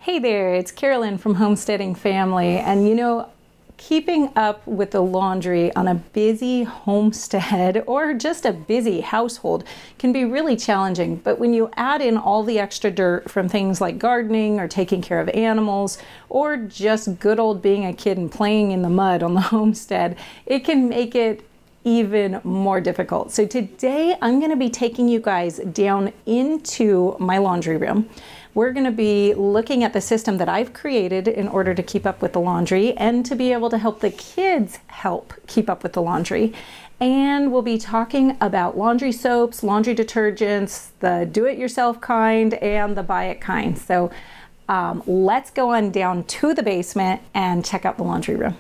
Hey there, it's Carolyn from Homesteading Family, and keeping up with the laundry on a busy homestead or just a busy household can be really challenging. But when you add in all the extra dirt from things like gardening or taking care of animals or just good old being a kid and playing in the mud on the homestead, it can make it even more difficult. So today I'm going to be taking you guys down into my laundry room. We're going to be looking at the system that I've created in order to keep up with the laundry and to be able to help the kids help keep up with the laundry. And we'll be talking about laundry soaps, laundry detergents, the do-it-yourself kind and the buy-it kind. So let's go on down to the basement and check out the laundry room.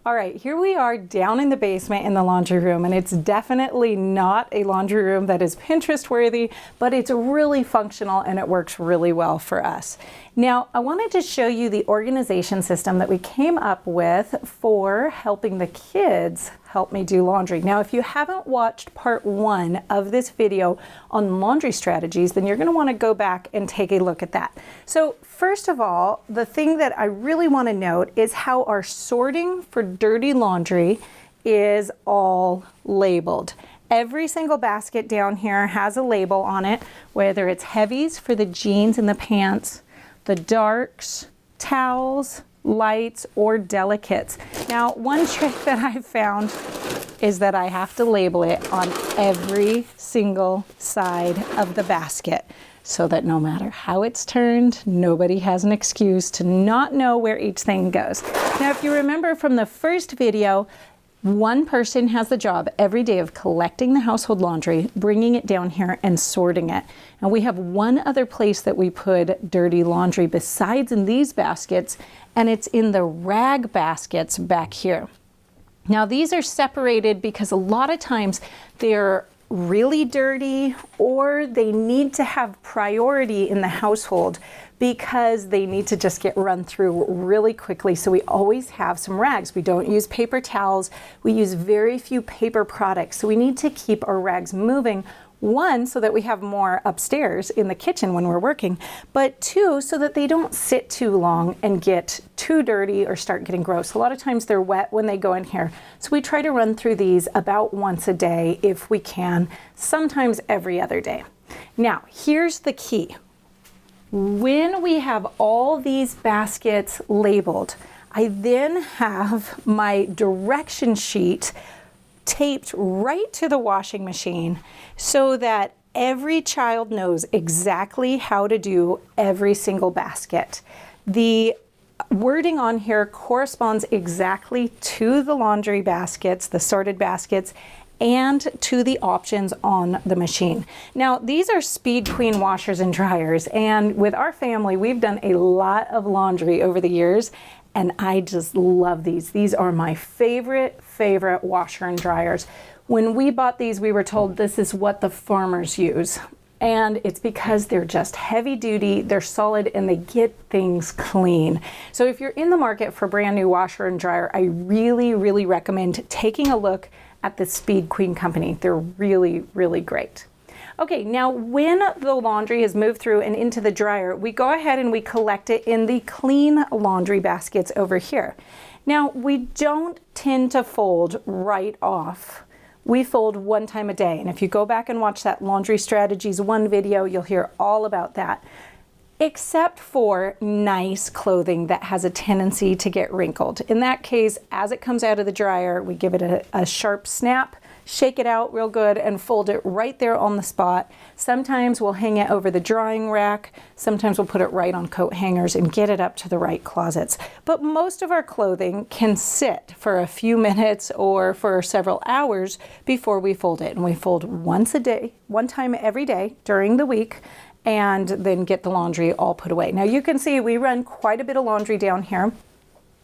All right, here we are down in the basement in the laundry room, and it's definitely not a laundry room that is Pinterest worthy, but it's really functional and it works really well for us. Now, I wanted to show you the organization system that we came up with for helping the kids help me do laundry. Now, if you haven't watched part 1 of this video on laundry strategies, then you're going to want to go back and take a look at that. So first of all, the thing that I really want to note is how our sorting for dirty laundry is all labeled. Every single basket down here has a label on it, whether it's heavies for the jeans and the pants, the darks, towels, lights, or delicates. Now, one trick that I've found is that I have to label it on every single side of the basket so that no matter how it's turned, nobody has an excuse to not know where each thing goes. Now, if you remember from the first video, one person has the job every day of collecting the household laundry, bringing it down here and sorting it. And we have one other place that we put dirty laundry besides in these baskets, and it's in the rag baskets back here. Now these are separated because a lot of times they're really dirty or they need to have priority in the household because they need to just get run through really quickly. So we always have some rags. We don't use paper towels. We use very few paper products. So we need to keep our rags moving. 1, so that we have more upstairs in the kitchen when we're working, but 2, so that they don't sit too long and get too dirty or start getting gross. A lot of times they're wet when they go in here. So we try to run through these about once a day if we can, sometimes every other day. Now, here's the key. When we have all these baskets labeled, I then have my direction sheet taped right to the washing machine so that every child knows exactly how to do every single basket. The wording on here corresponds exactly to the laundry baskets, the sorted baskets, and to the options on the machine. Now, these are Speed Queen washers and dryers, and with our family, we've done a lot of laundry over the years, and I just love these. These are my favorite washer and dryers. When we bought these, we were told this is what the farmers use. And it's because they're just heavy duty, they're solid, and they get things clean. So if you're in the market for a brand new washer and dryer, I really recommend taking a look at the Speed Queen company. They're really great. Okay, now when the laundry has moved through and into the dryer, we go ahead and we collect it in the clean laundry baskets over here. Now, we don't tend to fold right off. We fold 1 time a day. And if you go back and watch that Laundry Strategies 1 video, you'll hear all about that. Except for nice clothing that has a tendency to get wrinkled. In that case, as it comes out of the dryer, we give it a sharp snap, shake it out real good, and fold it right there on the spot. Sometimes we'll hang it over the drying rack. Sometimes we'll put it right on coat hangers and get it up to the right closets. But most of our clothing can sit for a few minutes or for several hours before we fold it. And we fold once a day, 1 time every day during the week, and then get the laundry all put away. Now you can see we run quite a bit of laundry down here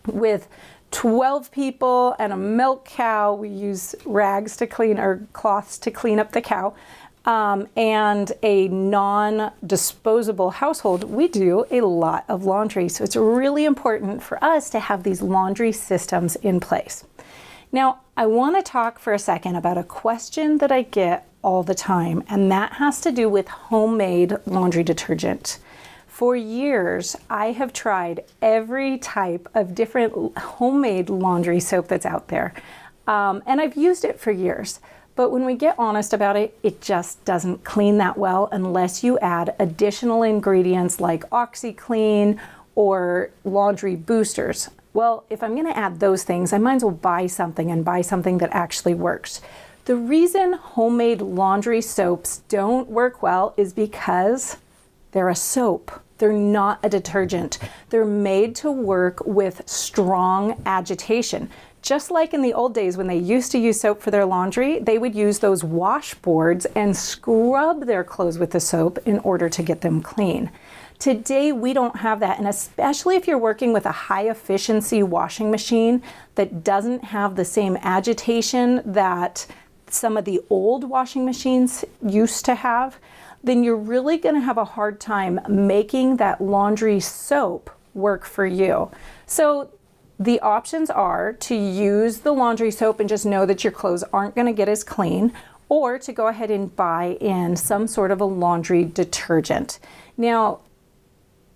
with 12 people and a milk cow. We use rags to clean, or cloths to clean up the cow. and a non-disposable household, we do a lot of laundry. So it's really important for us to have these laundry systems in place. Now, I want to talk for a second about a question that I get all the time, and that has to do with homemade laundry detergent. For years, I have tried every type of different homemade laundry soap that's out there, and I've used it for years. But when we get honest about it, it just doesn't clean that well unless you add additional ingredients like OxiClean or laundry boosters. Well, if I'm going to add those things, I might as well buy something and buy something that actually works. The reason homemade laundry soaps don't work well is because they're a soap. They're not a detergent. They're made to work with strong agitation. Just like in the old days when they used to use soap for their laundry, they would use those washboards and scrub their clothes with the soap in order to get them clean. Today, we don't have that, and especially if you're working with a high efficiency washing machine that doesn't have the same agitation that some of the old washing machines used to have, then you're really going to have a hard time making that laundry soap work for you. So the options are to use the laundry soap and just know that your clothes aren't going to get as clean, or to go ahead and buy in some sort of a laundry detergent. Now,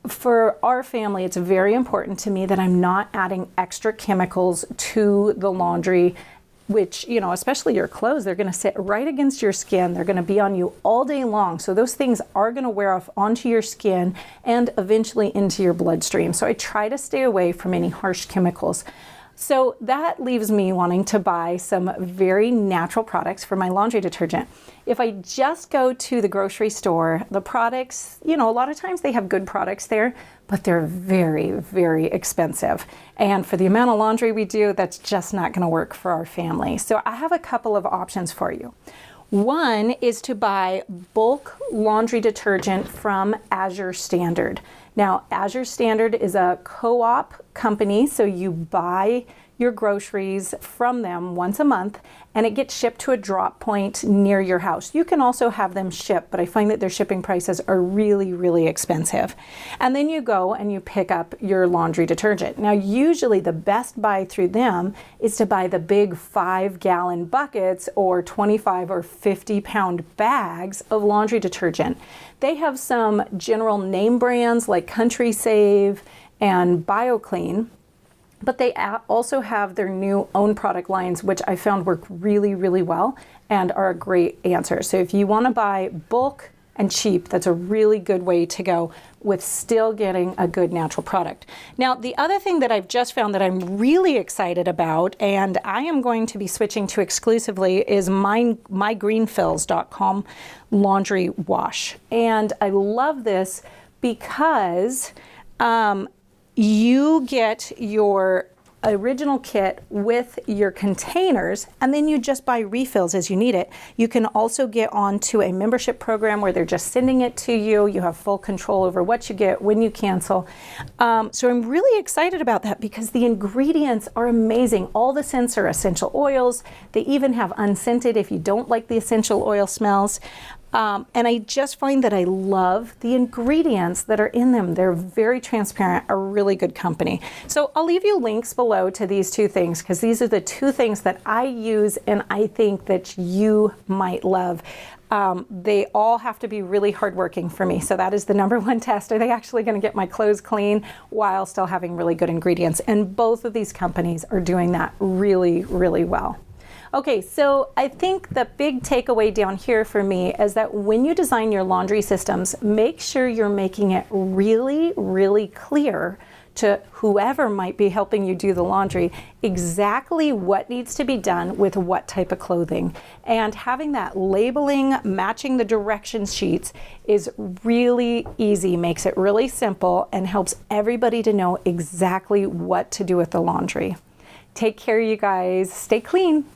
for our family, it's very important to me that I'm not adding extra chemicals to the laundry, which, you know, especially your clothes, they're going to sit right against your skin. They're going to be on you all day long. So those things are going to wear off onto your skin and eventually into your bloodstream. So I try to stay away from any harsh chemicals. So that leaves me wanting to buy some very natural products for my laundry detergent. If I just go to the grocery store, the products, you know, a lot of times they have good products there, but they're very, very expensive. And for the amount of laundry we do, that's just not going to work for our family. So I have a couple of options for you. One is to buy bulk laundry detergent from Azure Standard. Now, Azure Standard is a co-op company, so you buy your groceries from them once a month and it gets shipped to a drop point near your house. You can also have them shipped, but I find that their shipping prices are really, really expensive. And then you go and you pick up your laundry detergent. Now, usually the best buy through them is to buy the big 5-gallon buckets or 25 or 50-pound bags of laundry detergent. They have some general name brands like Country Save and BioClean, but they also have their new own product lines, which I found work really, really well and are a great answer. So if you want to buy bulk and cheap, that's a really good way to go with still getting a good natural product. Now, the other thing that I've just found that I'm really excited about, and I am going to be switching to exclusively, is mygreenfills.com laundry wash. And I love this because you get your original kit with your containers, and then you just buy refills as you need it. You can also get onto a membership program where they're just sending it to you. You have full control over what you get when you cancel. So I'm really excited about that because the ingredients are amazing. All the scents are essential oils. They even have unscented if you don't like the essential oil smells. And I just find that I love the ingredients that are in them. They're very transparent, a really good company. So I'll leave you links below to these two things because these are the two things that I use and I think that you might love. They all have to be really hardworking for me. So that is the number one test. Are they actually going to get my clothes clean while still having really good ingredients? And both of these companies are doing that really, really well. Okay, so I think the big takeaway down here for me is that when you design your laundry systems, make sure you're making it really, really clear to whoever might be helping you do the laundry exactly what needs to be done with what type of clothing. And having that labeling, matching the direction sheets is really easy, makes it really simple, and helps everybody to know exactly what to do with the laundry. Take care, you guys. Stay clean.